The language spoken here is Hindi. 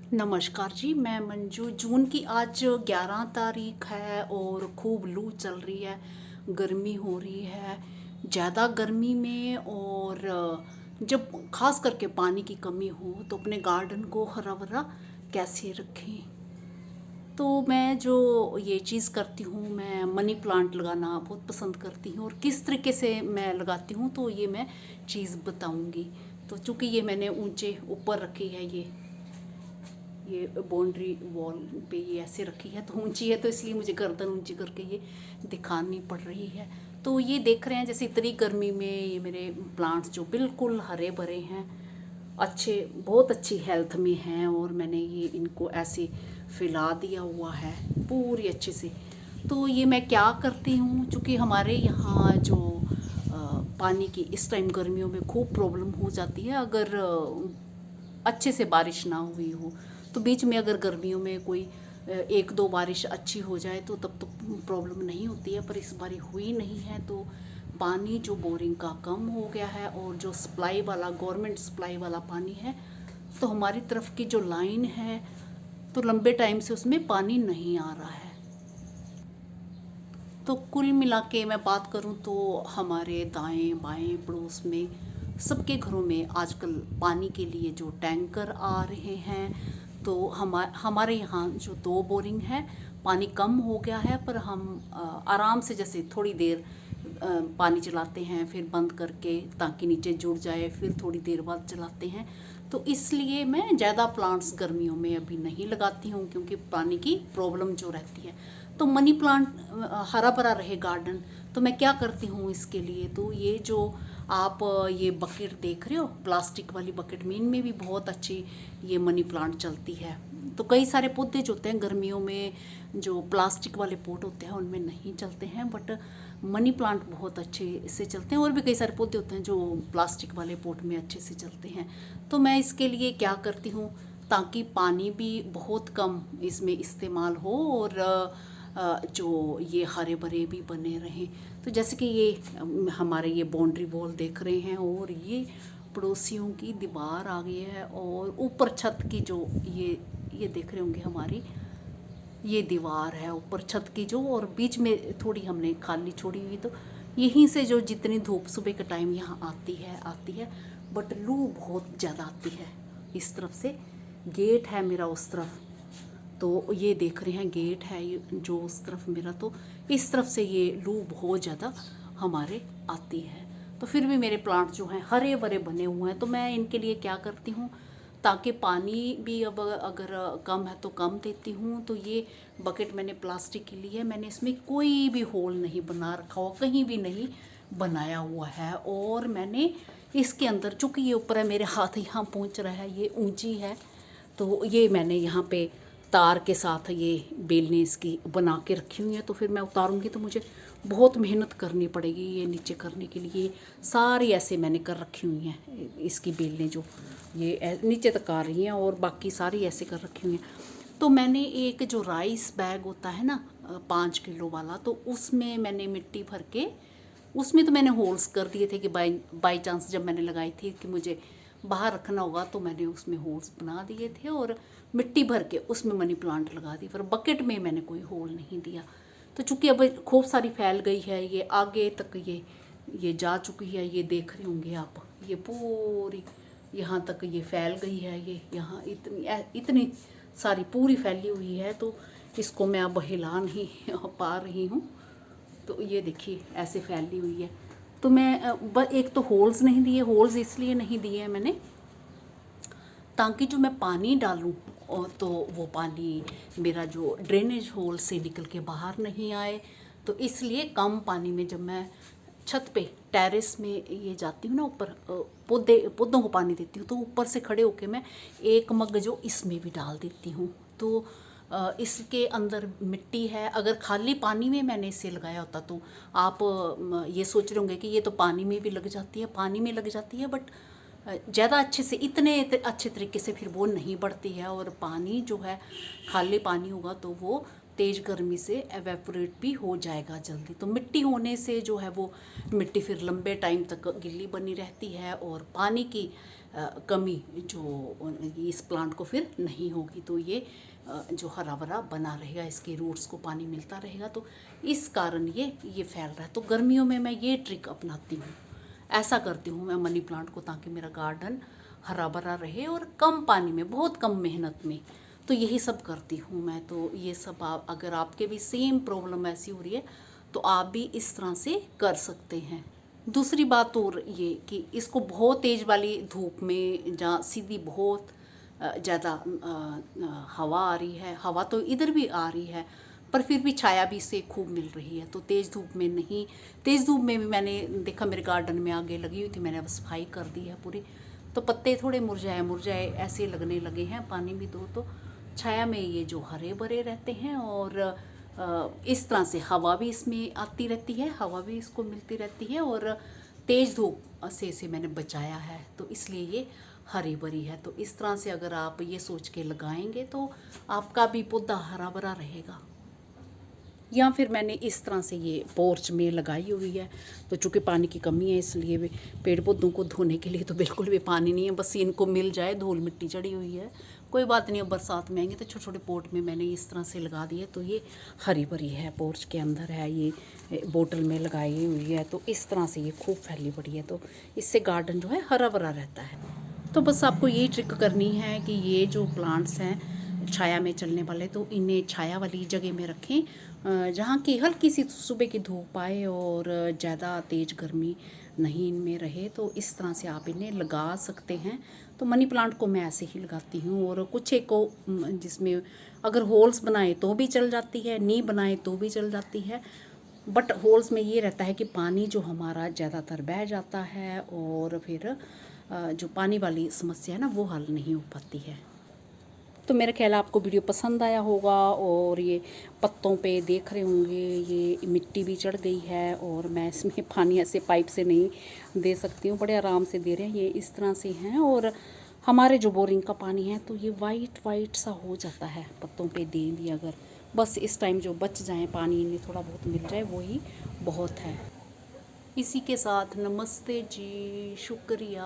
नमस्कार जी, मैं मंजू। जून की आज 11 तारीख है और खूब लू चल रही है, गर्मी हो रही है। ज़्यादा गर्मी में और जब खास करके पानी की कमी हो तो अपने गार्डन को हरा भरा कैसे रखें। तो मैं जो ये चीज़ करती हूँ, मैं मनी प्लांट लगाना बहुत पसंद करती हूँ और किस तरीके से मैं लगाती हूँ तो ये मैं चीज़ बताऊँगी। तो चूँकि ये मैंने ऊंचे ऊपर रखी है, ये बाउंड्री वॉल पे ये ऐसे रखी है, तो ऊंची है तो इसलिए मुझे गर्दन ऊंची करके ये दिखानी पड़ रही है। तो ये देख रहे हैं जैसे इतनी गर्मी में ये मेरे प्लांट्स जो बिल्कुल हरे भरे हैं, अच्छे, बहुत अच्छी हेल्थ में हैं और मैंने ये इनको ऐसे फैला दिया हुआ है पूरी अच्छे से। तो ये मैं क्या करती हूँ, चूँकि हमारे यहाँ जो पानी की इस टाइम गर्मियों में खूब प्रॉब्लम हो जाती है। अगर अच्छे से बारिश ना हुई हो तो बीच में अगर गर्मियों में कोई एक दो बारिश अच्छी हो जाए तो तब तो प्रॉब्लम नहीं होती है, पर इस बारी हुई नहीं है। तो पानी जो बोरिंग का कम हो गया है और जो सप्लाई वाला गवर्नमेंट सप्लाई वाला पानी है, तो हमारी तरफ की जो लाइन है तो लंबे टाइम से उसमें पानी नहीं आ रहा है। तो कुल मिला के मैं बात करूं तो हमारे दाएं बाएं पड़ोस में सबके घरों में आजकल पानी के लिए जो टैंकर आ रहे हैं। तो हमारे यहाँ जो दो बोरिंग है, पानी कम हो गया है, पर हम आराम से जैसे थोड़ी देर पानी चलाते हैं फिर बंद करके ताकि नीचे जुड़ जाए, फिर थोड़ी देर बाद चलाते हैं। तो इसलिए मैं ज़्यादा प्लांट्स गर्मियों में अभी नहीं लगाती हूँ क्योंकि पानी की प्रॉब्लम जो रहती है। तो मनी प्लांट हरा भरा रहे गार्डन, तो मैं क्या करती हूँ इसके लिए, तो ये जो आप ये बकेट देख रहे हो, प्लास्टिक वाली बकेट में, इनमें भी बहुत अच्छी ये मनी प्लांट चलती है। तो कई सारे पौधे जो होते हैं गर्मियों में जो प्लास्टिक वाले पॉट होते हैं उनमें नहीं चलते हैं, बट मनी प्लांट बहुत अच्छे से चलते हैं। और भी कई सारे पौधे होते हैं जो प्लास्टिक वाले पॉट में अच्छे से चलते हैं। तो मैं इसके लिए क्या करती हूँ, ताकि पानी भी बहुत कम इसमें इस्तेमाल हो और जो ये हरे भरे भी बने रहें। तो जैसे कि ये हमारे ये बाउंड्री वॉल देख रहे हैं और ये पड़ोसियों की दीवार आ गई है और ऊपर छत की जो ये देख रहे होंगे हमारी ये दीवार है ऊपर छत की जो, और बीच में थोड़ी हमने खाली छोड़ी हुई। तो यहीं से जो जितनी धूप सुबह के टाइम यहाँ आती है, बट लू बहुत ज़्यादा आती है। इस तरफ से गेट है मेरा, उस तरफ तो ये देख रहे हैं गेट है ये जो उस तरफ मेरा, तो इस तरफ से ये लू बहुत ज़्यादा हमारे आती है। तो फिर भी मेरे प्लांट जो हैं हरे भरे बने हुए हैं। तो मैं इनके लिए क्या करती हूँ, ताकि पानी भी अब अगर कम है तो कम देती हूँ। तो ये बकेट मैंने प्लास्टिक की ली है, मैंने इसमें कोई भी होल नहीं बना रखा हुआ, कहीं भी नहीं बनाया हुआ है। और मैंने इसके अंदर, चूँकि ये ऊपर है, मेरे हाथ यहाँ पहुँच रहा है, ये ऊंची है, तो ये मैंने यहाँ पे तार के साथ ये बेलने इसकी बना के रखी हुई है। तो फिर मैं उतारूँगी तो मुझे बहुत मेहनत करनी पड़ेगी ये नीचे करने के लिए। सारी ऐसे मैंने कर रखी हुई हैं, इसकी बेलने जो ये नीचे तक आ रही हैं और बाकी सारी ऐसे कर रखी हुई हैं। तो मैंने एक जो राइस बैग होता है ना 5 किलो वाला, तो उसमें मैंने मिट्टी भर के, उसमें तो मैंने होल्स कर दिए थे कि बाई चांस जब मैंने लगाई थी कि मुझे बाहर रखना होगा तो मैंने उसमें होल्स बना दिए थे और मिट्टी भर के उसमें मनी प्लांट लगा दी। पर बकेट में मैंने कोई होल नहीं दिया। तो चूँकि अब खूब सारी फैल गई है, ये आगे तक ये जा चुकी है, ये देख रहे होंगे आप, ये पूरी यहाँ तक ये फैल गई है, ये यहाँ इतनी सारी पूरी फैली हुई है। तो इसको मैं अब हिला नहीं पा रही हूँ। तो ये देखिए ऐसे फैली हुई है। तो मैं एक तो होल्स नहीं दिए, होल्स इसलिए नहीं दिए हैं मैंने ताकि जो मैं पानी डालूं और तो वो पानी मेरा जो ड्रेनेज होल से निकल के बाहर नहीं आए। तो इसलिए कम पानी में जब मैं छत पे टेरेस में ये जाती हूँ ना ऊपर, पौधों को पानी देती हूँ, तो ऊपर से खड़े होके मैं एक मग जो इसमें भी डाल देती हूँ। तो इसके अंदर मिट्टी है। अगर खाली पानी में मैंने इसे लगाया होता तो आप ये सोच रहे होंगे कि ये तो पानी में भी लग जाती है, पानी में लग जाती है, बट ज़्यादा अच्छे से इतने अच्छे तरीके से फिर वो नहीं बढ़ती है। और पानी जो है खाली पानी होगा तो वो तेज़ गर्मी से एवेपोरेट भी हो जाएगा जल्दी। तो मिट्टी होने से जो है वो मिट्टी फिर लंबे टाइम तक गिल्ली बनी रहती है और पानी की कमी जो इस प्लांट को फिर नहीं होगी। तो ये जो हरा भरा बना रहेगा, इसके रूट्स को पानी मिलता रहेगा, तो इस कारण ये फैल रहा है। तो गर्मियों में मैं ये ट्रिक अपनाती हूँ, ऐसा करती हूँ मैं मनी प्लांट को, ताकि मेरा गार्डन हरा भरा रहे और कम पानी में, बहुत कम मेहनत में। तो यही सब करती हूँ मैं। तो ये सब अगर आपके भी सेम प्रॉब्लम ऐसी हो रही है तो आप भी इस तरह से कर सकते हैं। दूसरी बात और ये कि इसको बहुत तेज़ वाली धूप में, जहाँ सीधी बहुत ज़्यादा हवा आ रही है, हवा तो इधर भी आ रही है, पर फिर भी छाया भी इससे खूब मिल रही है। तो तेज़ धूप में नहीं, तेज़ धूप में भी मैंने देखा मेरे गार्डन में आगे लगी हुई थी, मैंने अब सफाई कर दी है पूरी, तो पत्ते थोड़े मुरझाए मुरझाए ऐसे लगने लगे हैं। पानी भी दो तो छाया में ये जो हरे भरे रहते हैं, और इस तरह से हवा भी इसमें आती रहती है, हवा भी इसको मिलती रहती है, और तेज़ धूप से इसे मैंने बचाया है, तो इसलिए ये हरी भरी है। तो इस तरह से अगर आप ये सोच के लगाएंगे तो आपका भी पौधा हरा भरा रहेगा। या फिर मैंने इस तरह से ये पोर्च में लगाई हुई है, तो चूँकि पानी की कमी है इसलिए भी पेड़ पौधों को धोने के लिए तो बिल्कुल भी पानी नहीं है, बस इनको मिल जाए, धूल मिट्टी चढ़ी हुई है, कोई बात नहीं। अब बरसात में आएंगे तो छोटे छोटे पोट में मैंने इस तरह से लगा दिए, तो ये हरी भरी है, पोर्च के अंदर है, ये बोतल में लगाई हुई है, तो इस तरह से ये खूब फैली पड़ी है। तो इससे गार्डन जो है हरा भरा रहता है। तो बस आपको यही ट्रिक करनी है कि ये जो प्लांट्स हैं छाया में चलने वाले, तो इन्हें छाया वाली जगह में रखें, जहाँ की हल्की सी सुबह की धूप आए और ज़्यादा तेज़ गर्मी नहीं इनमें रहे। तो इस तरह से आप इन्हें लगा सकते हैं। तो मनी प्लांट को मैं ऐसे ही लगाती हूँ, और कुछ एक को जिसमें अगर होल्स बनाए तो भी चल जाती है, नहीं बनाए तो भी चल जाती है, बट होल्स में ये रहता है कि पानी जो हमारा ज़्यादातर बह जाता है, और फिर जो पानी वाली समस्या है ना, वो हल नहीं हो पाती है। तो मेरा ख्याल आपको वीडियो पसंद आया होगा। और ये पत्तों पे देख रहे होंगे ये मिट्टी भी चढ़ गई है, और मैं इसमें पानी ऐसे पाइप से नहीं दे सकती हूँ, बड़े आराम से दे रहे हैं, ये इस तरह से हैं। और हमारे जो बोरिंग का पानी है तो ये वाइट वाइट सा हो जाता है पत्तों पे दे दिया अगर, बस इस टाइम जो बच जाए पानी इन्हें थोड़ा बहुत मिल जाए वही बहुत है। इसी के साथ नमस्ते जी, शुक्रिया।